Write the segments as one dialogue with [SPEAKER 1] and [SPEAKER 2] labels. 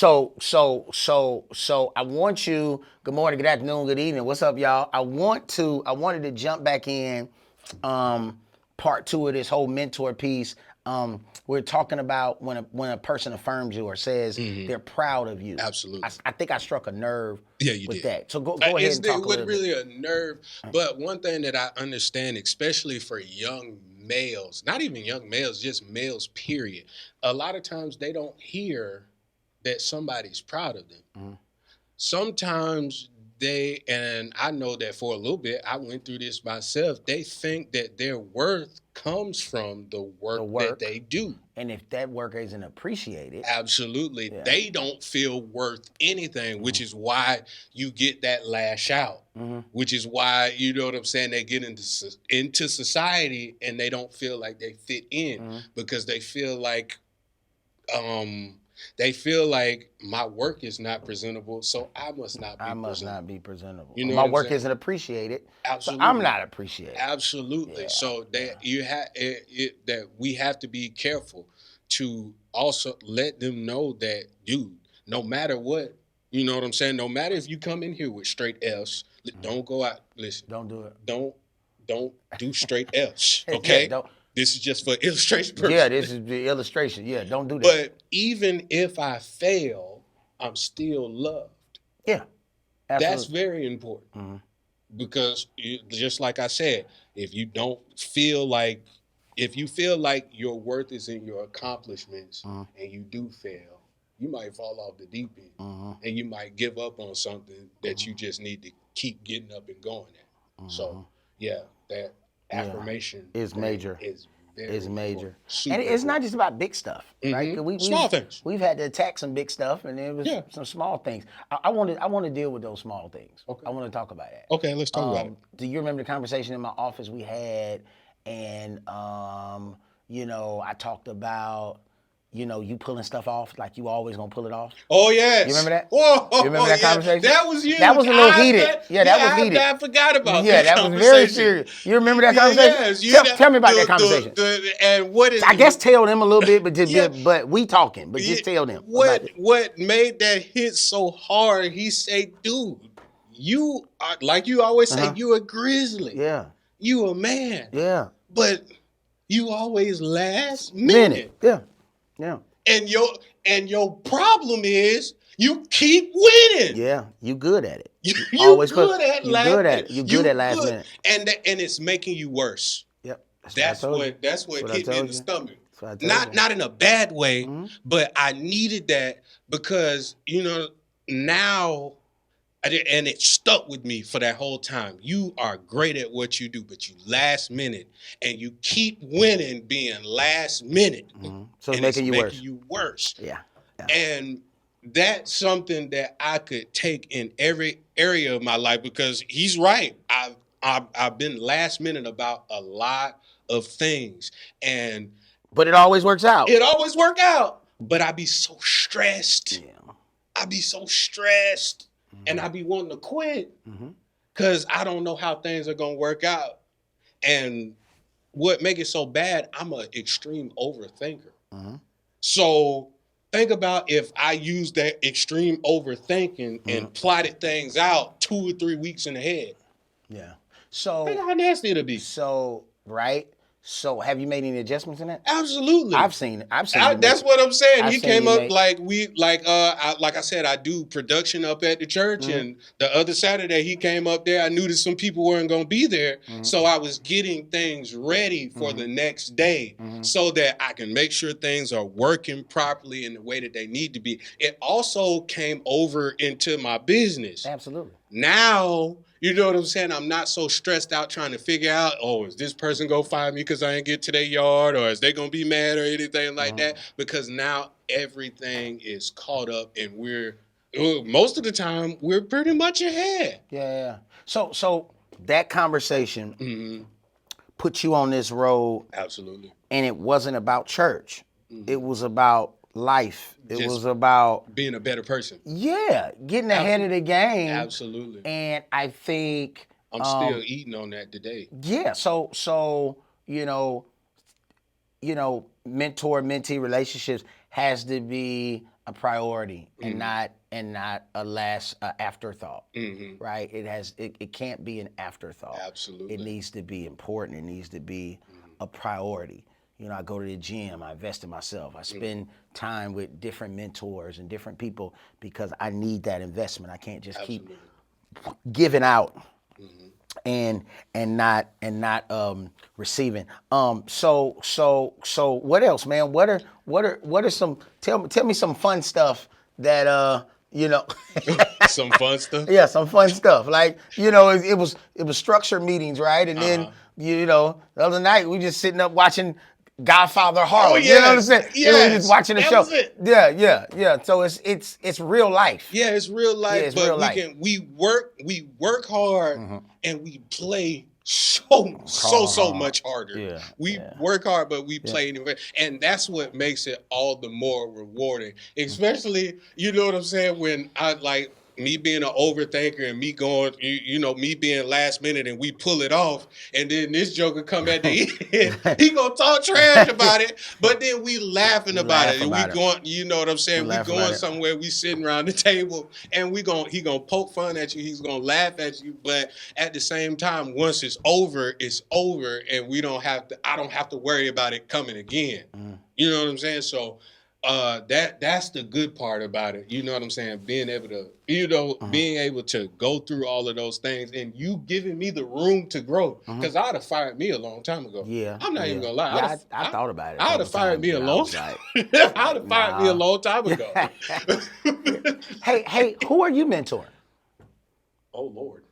[SPEAKER 1] So I want you. Good morning, good afternoon, good evening. What's up, y'all? I wanted to jump back in, part two of this whole mentor piece. We're talking about when a person affirms you or says they're proud of you.
[SPEAKER 2] Absolutely.
[SPEAKER 1] I think I struck a nerve
[SPEAKER 2] Yeah, you
[SPEAKER 1] with
[SPEAKER 2] did.
[SPEAKER 1] that. So go ahead and talk a
[SPEAKER 2] It
[SPEAKER 1] little
[SPEAKER 2] wasn't really
[SPEAKER 1] bit.
[SPEAKER 2] a nerve, but one thing that I understand, especially for young males, not even young males, just males, period. A lot of times they don't hear that somebody's proud of them. Sometimes and I know that for a little bit, I went through this myself. They think that their worth comes from the work that they do.
[SPEAKER 1] And if that work isn't appreciated,
[SPEAKER 2] Absolutely. Yeah. They don't feel worth anything, which is why you get that lash out, which is why, you know what I'm saying, they get into society and they don't feel like they fit in because they feel like my work is not presentable, so I must not be presentable.
[SPEAKER 1] You know, my work isn't appreciated.
[SPEAKER 2] Absolutely.
[SPEAKER 1] So I'm not appreciated.
[SPEAKER 2] Absolutely. Yeah. So that you have that we have to be careful to also let them know that, dude, no matter what, you know what I'm saying? No matter if you come in here with straight F's, don't go out. Listen.
[SPEAKER 1] Don't do it.
[SPEAKER 2] Don't do straight F's. Okay?
[SPEAKER 1] Don't.
[SPEAKER 2] This is just for illustration purposes.
[SPEAKER 1] Yeah, this is the illustration. Yeah, don't do that.
[SPEAKER 2] But even if I fail, I'm still loved.
[SPEAKER 1] Yeah, absolutely.
[SPEAKER 2] That's very important. Because just like I said, if you feel like your worth is in your accomplishments and you do fail, you might fall off the deep end and you might give up on something that you just need to keep getting up and going at. So yeah, that affirmation
[SPEAKER 1] is major.
[SPEAKER 2] Is
[SPEAKER 1] major. And it's not just about big stuff, right?
[SPEAKER 2] Small things.
[SPEAKER 1] We've had to attack some big stuff, and it was some small things. I want to deal with those small things. Okay. I want to talk about that.
[SPEAKER 2] Okay, let's talk about it.
[SPEAKER 1] Do you remember the conversation in my office we had? And I talked about you pulling stuff off like you always gonna pull it off.
[SPEAKER 2] Oh yes.
[SPEAKER 1] You remember that?
[SPEAKER 2] Oh,
[SPEAKER 1] you remember that conversation?
[SPEAKER 2] That was you.
[SPEAKER 1] That was a little heated. That was heated.
[SPEAKER 2] I forgot about that.
[SPEAKER 1] Yeah, that was very serious. You remember that conversation?
[SPEAKER 2] Yes.
[SPEAKER 1] Tell me about that conversation.
[SPEAKER 2] And what is?
[SPEAKER 1] I guess tell them a little bit, but we talking. But just tell them.
[SPEAKER 2] What made that hit so hard? He said, "Dude, you are like you always say. You a grizzly.
[SPEAKER 1] Yeah.
[SPEAKER 2] You a man.
[SPEAKER 1] Yeah.
[SPEAKER 2] But you always last minute.
[SPEAKER 1] Yeah. Yeah.
[SPEAKER 2] And your problem is you keep winning.
[SPEAKER 1] Yeah, you good at it.
[SPEAKER 2] You good at last
[SPEAKER 1] minute.
[SPEAKER 2] And it's making you worse.
[SPEAKER 1] Yep.
[SPEAKER 2] That's what hit me in the stomach. Not in a bad way, but I needed that because now. And it stuck with me for that whole time. You are great at what you do, but you last minute, and you keep winning being last minute.
[SPEAKER 1] So it's making
[SPEAKER 2] you worse.
[SPEAKER 1] Yeah.
[SPEAKER 2] And that's something that I could take in every area of my life because he's right. I've been last minute about a lot of things,
[SPEAKER 1] but it always works out.
[SPEAKER 2] It always work out, but I be so stressed. Yeah. I be so stressed. And I be wanting to quit because I don't know how things are going to work out. And what make it so bad, I'm an extreme overthinker. So think about if I used that extreme overthinking and plotted things out 2 or 3 weeks in ahead.
[SPEAKER 1] Yeah. So
[SPEAKER 2] think how nasty it'll be.
[SPEAKER 1] So, right. So have you made any adjustments in that?
[SPEAKER 2] Absolutely.
[SPEAKER 1] I've seen it.
[SPEAKER 2] That's what I'm saying. He came up like I said, I do production up at the church, and the other Saturday he came up there. I knew that some people weren't going to be there, so I was getting things ready for the next day so that I can make sure things are working properly in the way that they need to be. It also came over into my business.
[SPEAKER 1] Absolutely.
[SPEAKER 2] Now, you know what I'm saying? I'm not so stressed out trying to figure out, is this person going to fire me because I ain't get to their yard, or is they going to be mad or anything like that? Because now everything is caught up and most of the time, we're pretty much ahead.
[SPEAKER 1] Yeah. So that conversation put you on this road.
[SPEAKER 2] Absolutely.
[SPEAKER 1] And it wasn't about church. It was about life. It was about
[SPEAKER 2] being a better person.
[SPEAKER 1] Yeah, getting ahead of the game.
[SPEAKER 2] Absolutely.
[SPEAKER 1] And I think
[SPEAKER 2] I'm still eating on that today.
[SPEAKER 1] Yeah. So mentor-mentee relationships has to be a priority and not a last afterthought. Right? It can't be an afterthought.
[SPEAKER 2] Absolutely.
[SPEAKER 1] It needs to be important. It needs to be a priority. I go to the gym, I invest in myself. I spend time with different mentors and different people because I need that investment. I can't just keep giving out and not receiving. So what else, man? What are some tell me some fun stuff that
[SPEAKER 2] Some fun stuff.
[SPEAKER 1] yeah, some fun stuff. Like, it was structured meetings, right? And then, the other night we just sitting up watching Godfather Harlem.
[SPEAKER 2] Oh,
[SPEAKER 1] You know what I'm saying?
[SPEAKER 2] yes.
[SPEAKER 1] We just watching the
[SPEAKER 2] That
[SPEAKER 1] show.
[SPEAKER 2] was it.
[SPEAKER 1] Yeah. So it's real life.
[SPEAKER 2] Yeah, it's real life.
[SPEAKER 1] Yeah, it's
[SPEAKER 2] but
[SPEAKER 1] real life.
[SPEAKER 2] we work hard and we play so much harder.
[SPEAKER 1] Yeah,
[SPEAKER 2] we work hard, but we play, and that's what makes it all the more rewarding. Especially, you know what I'm saying, when I like me being an overthinker and me going, me being last minute and we pull it off, and then this joker come at the end, he gonna talk trash about it, but then we laughing about it, and we going, you know what I'm saying, we going somewhere, we sitting around the table, and he gonna poke fun at you, he's gonna laugh at you, but at the same time, once it's over, and I don't have to worry about it coming again. You know what I'm saying? So that's the good part about it. You know what I'm saying? Being able to go through all of those things, and you giving me the room to grow. Because I'd have fired me a long time ago.
[SPEAKER 1] Yeah.
[SPEAKER 2] I'm not even gonna lie.
[SPEAKER 1] Yeah, I thought about it.
[SPEAKER 2] I'd have fired me a long time. I'd have fired me a long time ago.
[SPEAKER 1] Hey, who are you mentoring?
[SPEAKER 2] Oh Lord.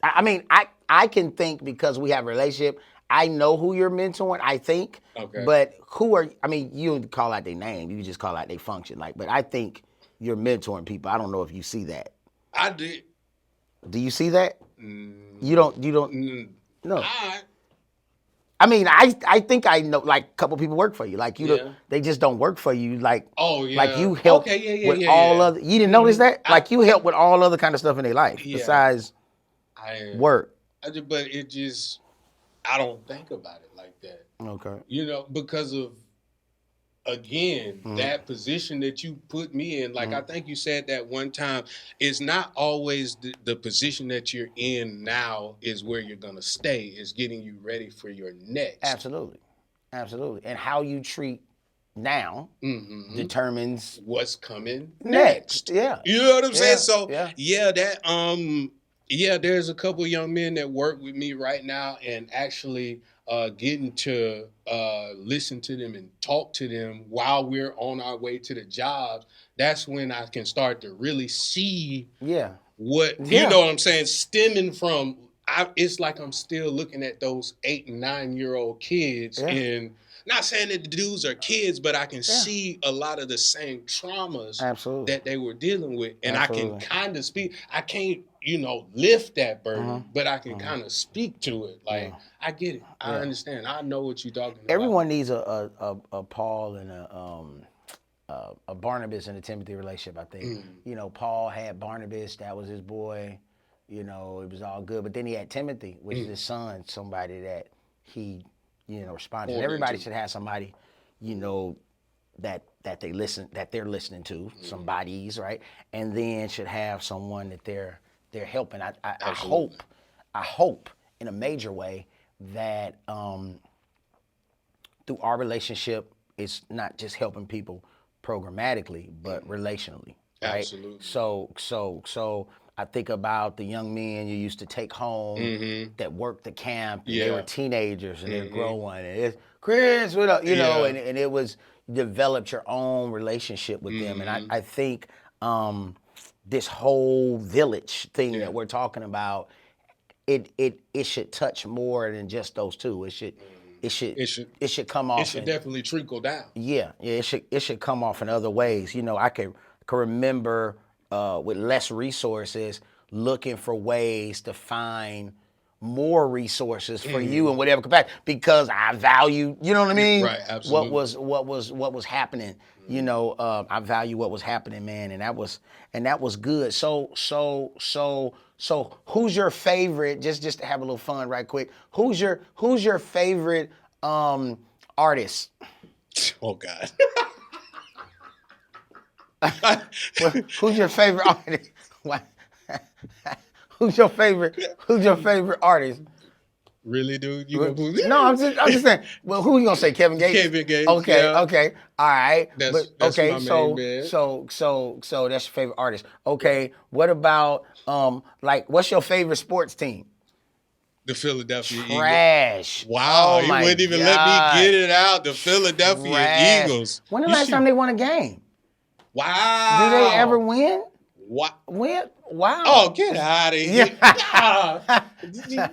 [SPEAKER 1] I mean, I can think because we have a relationship. I know who you're mentoring, I think.
[SPEAKER 2] Okay.
[SPEAKER 1] But you don't call out their name. You just call out their function. But I think you're mentoring people. I don't know if you see that.
[SPEAKER 2] I did.
[SPEAKER 1] Do you see that? You don't. No. I mean, I think I know. Like, a couple people work for you. Like, they just don't work for you. Like, like you help with all other. You didn't notice that? Like, you help with all other kind of stuff in their life besides work.
[SPEAKER 2] But it just, I don't think about it like that.
[SPEAKER 1] Okay.
[SPEAKER 2] Because of, again, that position that you put me in. Like, I think you said that one time, it's not always the position that you're in now is where you're going to stay. It's getting you ready for your next.
[SPEAKER 1] Absolutely. And how you treat now determines
[SPEAKER 2] what's coming
[SPEAKER 1] next. Yeah.
[SPEAKER 2] You know what I'm saying? So,
[SPEAKER 1] yeah,
[SPEAKER 2] there's a couple young men that work with me right now, and actually getting to listen to them and talk to them while we're on our way to the jobs. That's when I can start to really see what, you know what I'm saying, stemming from, it's like I'm still looking at those 8 and 9-year-old kids, and not saying that the dudes are kids, but I can see a lot of the same traumas that they were dealing with. And I can kind of speak. I can't, lift that burden, but I can kind of speak to it. Like, I get it. I understand. I know what you're talking about.
[SPEAKER 1] Everyone needs a Paul and a Barnabas and a Timothy relationship, I think. Paul had Barnabas. That was his boy. It was all good. But then he had Timothy, which is his son, somebody that he responded. And everybody should have somebody, that they're listening to, somebody's, right? And then should have someone that they're helping. I hope in a major way that through our relationship, it's not just helping people programmatically, but relationally, right?
[SPEAKER 2] Absolutely.
[SPEAKER 1] So I think about the young men you used to take home that worked the camp, and they were teenagers and they're growing, and it's Chris, what up, and it was developed your own relationship with them, and I think this whole village thing that we're talking about, it should touch more than just those two. It should come off.
[SPEAKER 2] It should definitely trickle down.
[SPEAKER 1] Yeah, it should come off in other ways. I can remember with less resources, looking for ways to find more resources for you in whatever capacity, because I value, you know what I mean?
[SPEAKER 2] Right, absolutely.
[SPEAKER 1] What was happening? I value what was happening, man, and that was good. So who's your favorite? Just to have a little fun, right quick. Who's your favorite artist?
[SPEAKER 2] Oh God.
[SPEAKER 1] Well, who's your favorite artist? What? Who's your favorite artist?
[SPEAKER 2] Really, dude? You gonna put
[SPEAKER 1] No, I'm just saying. Well, who you gonna say? Kevin Gates.
[SPEAKER 2] Kevin Gates?
[SPEAKER 1] Okay,
[SPEAKER 2] Yeah.
[SPEAKER 1] okay, all right.
[SPEAKER 2] That's
[SPEAKER 1] okay,
[SPEAKER 2] my main man.
[SPEAKER 1] so that's your favorite artist. Okay, what about like what's your favorite sports team?
[SPEAKER 2] The Philadelphia Eagles.
[SPEAKER 1] Trash.
[SPEAKER 2] Wow,
[SPEAKER 1] Oh
[SPEAKER 2] he
[SPEAKER 1] my
[SPEAKER 2] wouldn't even let me
[SPEAKER 1] God.
[SPEAKER 2] get it out. The Philadelphia
[SPEAKER 1] Trash.
[SPEAKER 2] Eagles.
[SPEAKER 1] When the
[SPEAKER 2] You
[SPEAKER 1] last
[SPEAKER 2] see-
[SPEAKER 1] time they won a game?
[SPEAKER 2] Wow.
[SPEAKER 1] Do they ever win?
[SPEAKER 2] What?
[SPEAKER 1] Win? Wow.
[SPEAKER 2] Oh, get out of here.
[SPEAKER 1] Yeah.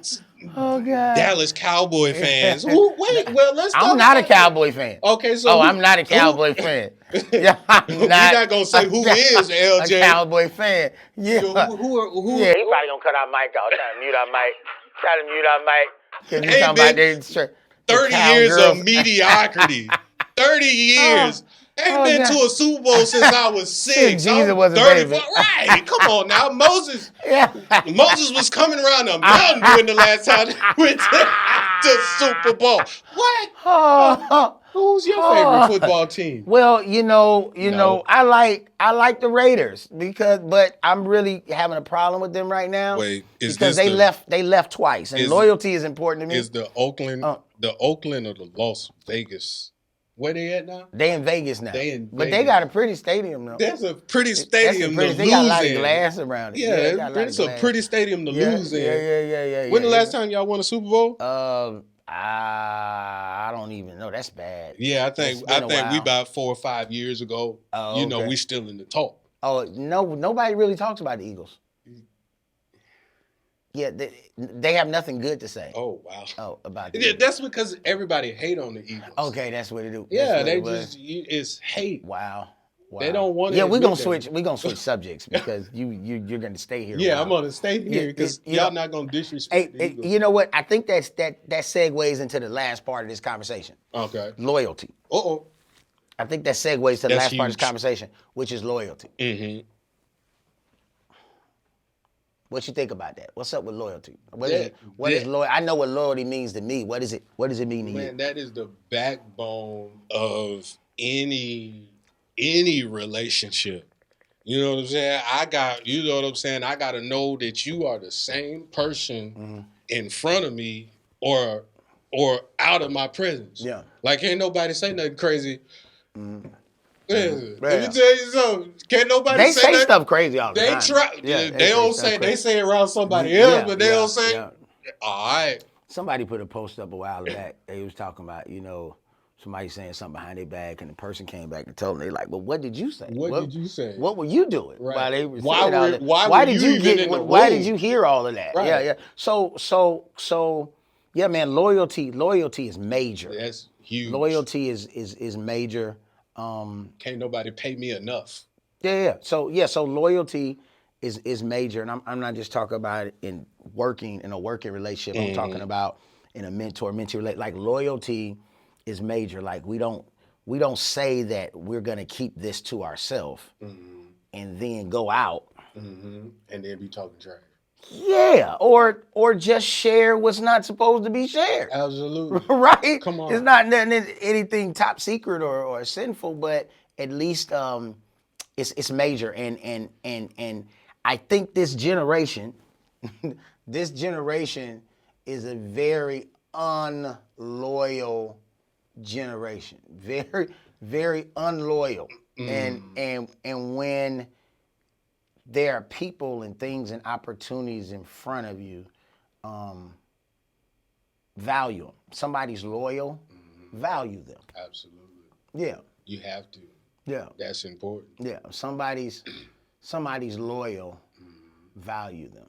[SPEAKER 1] Oh God.
[SPEAKER 2] Dallas Cowboy fans. Wait, well, let's talk
[SPEAKER 1] I'm not a
[SPEAKER 2] about
[SPEAKER 1] Cowboy fan.
[SPEAKER 2] Okay, so
[SPEAKER 1] I'm not a Cowboy fan. Yeah,
[SPEAKER 2] We're not gonna say who is LJ.
[SPEAKER 1] A Cowboy fan. Yeah.
[SPEAKER 2] Who
[SPEAKER 1] Yeah, he probably gonna cut our mic out. Try to mute our mic. Try to mute our mic. Because he's talking about the
[SPEAKER 2] 30 years of mediocrity. 30 years. Ain't been to a Super Bowl since I was 6.
[SPEAKER 1] Jesus was a
[SPEAKER 2] 34.
[SPEAKER 1] baby.
[SPEAKER 2] Right. Come on now. Moses
[SPEAKER 1] Yeah.
[SPEAKER 2] Moses was coming around the mountain when the last time they went to Super Bowl. What? Who's your favorite football team?
[SPEAKER 1] Well, you know, I like the Raiders but I'm really having a problem with them right now.
[SPEAKER 2] Wait,
[SPEAKER 1] because they left twice, and loyalty is important to me.
[SPEAKER 2] Is the Oakland or the Las Vegas? Where they at now?
[SPEAKER 1] They in Vegas now.
[SPEAKER 2] But
[SPEAKER 1] they got a pretty stadium though.
[SPEAKER 2] That's a pretty stadium to lose in.
[SPEAKER 1] They got a lot of glass around it.
[SPEAKER 2] Yeah, it's a pretty stadium to lose in.
[SPEAKER 1] Yeah.
[SPEAKER 2] When the last time y'all won a Super Bowl?
[SPEAKER 1] I don't even know. That's bad.
[SPEAKER 2] Yeah, I think we about 4 or 5 years ago.
[SPEAKER 1] Oh, okay.
[SPEAKER 2] We still in the talk.
[SPEAKER 1] Oh no, nobody really talks about the Eagles. Yeah, they have nothing good to say.
[SPEAKER 2] Oh wow.
[SPEAKER 1] Oh, about that.
[SPEAKER 2] That's because everybody hate on the Eagles.
[SPEAKER 1] Okay, that's what it do.
[SPEAKER 2] Yeah, it's hate.
[SPEAKER 1] Wow.
[SPEAKER 2] They don't want.
[SPEAKER 1] Yeah, we're gonna switch subjects because you're gonna stay here.
[SPEAKER 2] Yeah, I'm gonna stay here because y'all not gonna disrespect the Eagles.
[SPEAKER 1] You know what? I think that segues into the last part of this conversation.
[SPEAKER 2] Okay.
[SPEAKER 1] Loyalty. I think that segues to the last part of this conversation, which is loyalty.
[SPEAKER 2] Mm-hmm.
[SPEAKER 1] What you think about that? What's up with loyalty? What is loyalty? I know what loyalty means to me. What is it? What does it mean to you?
[SPEAKER 2] Man, that is the backbone of any relationship. You know what I'm saying? I got to know that you are the same person in front of me or out of my presence.
[SPEAKER 1] Yeah.
[SPEAKER 2] Like, ain't nobody say nothing crazy. Let me tell you something. Can't nobody
[SPEAKER 1] they say stuff crazy all the time.
[SPEAKER 2] They say it around somebody else, but they don't say. All right.
[SPEAKER 1] Somebody put a post up a while back. They was talking about, somebody saying something behind their back, and the person came back and told them, they like, well, what did you say?
[SPEAKER 2] What did you say?
[SPEAKER 1] What were you doing?
[SPEAKER 2] Right.
[SPEAKER 1] While they were
[SPEAKER 2] why did you
[SPEAKER 1] hear all of that?
[SPEAKER 2] Right.
[SPEAKER 1] Yeah. So yeah, man, loyalty is major.
[SPEAKER 2] That's huge.
[SPEAKER 1] Loyalty is major.
[SPEAKER 2] Can't nobody pay me enough.
[SPEAKER 1] Yeah. So loyalty is major, and I'm not just talking about it in a working relationship. I'm talking about in a mentee relationship. Like loyalty is major. Like we don't say that we're gonna keep this to ourselves and then go out
[SPEAKER 2] and then be talking trash.
[SPEAKER 1] Yeah, or just share what's not supposed to be shared.
[SPEAKER 2] Absolutely.
[SPEAKER 1] Right?
[SPEAKER 2] Come on.
[SPEAKER 1] It's not anything top secret or sinful, but at least it's major. And I think this generation is a very unloyal generation. Very, very unloyal. And when there are people and things and opportunities in front of you, value them. Somebody's loyal, value them.
[SPEAKER 2] Absolutely.
[SPEAKER 1] Yeah.
[SPEAKER 2] You have to.
[SPEAKER 1] Yeah.
[SPEAKER 2] That's important.
[SPEAKER 1] Yeah. Somebody's loyal, value them.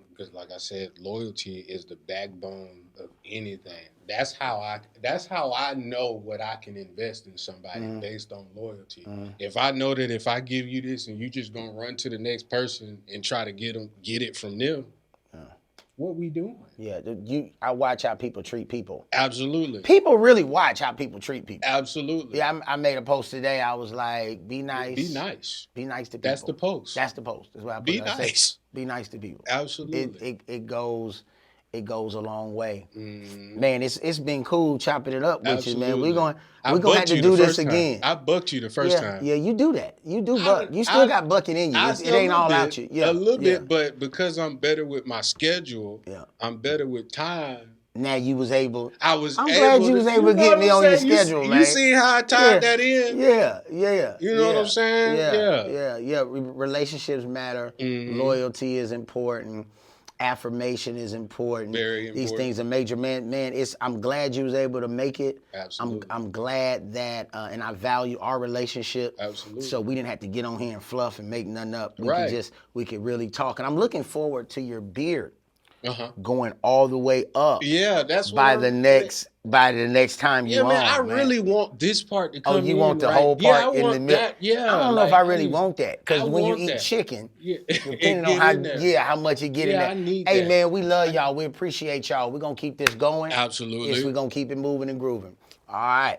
[SPEAKER 2] Because like I said, loyalty is the backbone of anything. That's how I know what I can invest in somebody based on loyalty. If I know that if I give you this and you just gonna run to the next person and try to get it from them, what we doing? Yeah,
[SPEAKER 1] I watch how people treat people.
[SPEAKER 2] Absolutely.
[SPEAKER 1] People really watch how people treat people.
[SPEAKER 2] Absolutely.
[SPEAKER 1] Yeah, I made a post today. I was like, be nice.
[SPEAKER 2] Be nice.
[SPEAKER 1] Be nice to people.
[SPEAKER 2] That's the post.
[SPEAKER 1] That's the post. That's what I put.
[SPEAKER 2] Be nice.
[SPEAKER 1] Be nice to people.
[SPEAKER 2] Absolutely.
[SPEAKER 1] It goes it goes a long way.
[SPEAKER 2] Mm.
[SPEAKER 1] Man, it's been cool chopping it up with you, man. We're gonna have
[SPEAKER 2] bucked
[SPEAKER 1] to
[SPEAKER 2] you
[SPEAKER 1] do
[SPEAKER 2] the
[SPEAKER 1] this
[SPEAKER 2] first time.
[SPEAKER 1] again.
[SPEAKER 2] I bucked you the first time.
[SPEAKER 1] Yeah, you do that. You do buck. You still got bucking in you. It ain't all out you. Yeah,
[SPEAKER 2] a little bit, but because I'm better with my schedule, I'm better with time.
[SPEAKER 1] Now you was able.
[SPEAKER 2] I was.
[SPEAKER 1] I'm glad you was able to get me on your schedule, man.
[SPEAKER 2] You see how I tied that in?
[SPEAKER 1] Yeah.
[SPEAKER 2] You know what I'm saying?
[SPEAKER 1] Yeah. Relationships matter. Loyalty is important. Affirmation is important.
[SPEAKER 2] Very important.
[SPEAKER 1] These things are major, man. I'm glad you was able to make it.
[SPEAKER 2] Absolutely.
[SPEAKER 1] I'm glad that, and I value our relationship.
[SPEAKER 2] Absolutely.
[SPEAKER 1] So we didn't have to get on here and fluff and make nothing up.
[SPEAKER 2] Right.
[SPEAKER 1] We could really talk. And I'm looking forward to your beard. Going all the way up.
[SPEAKER 2] Yeah, that's
[SPEAKER 1] by the next time you
[SPEAKER 2] man,
[SPEAKER 1] on.
[SPEAKER 2] I really want this part to come in.
[SPEAKER 1] Oh, you want the whole part in the middle?
[SPEAKER 2] That, yeah.
[SPEAKER 1] I don't know if I really want that. Because when you eat chicken, depending on how much you get in there.
[SPEAKER 2] I need
[SPEAKER 1] that. Man, we love y'all. We appreciate y'all. We're gonna keep this going.
[SPEAKER 2] Absolutely.
[SPEAKER 1] Yes, we're gonna keep it moving and grooving. All right.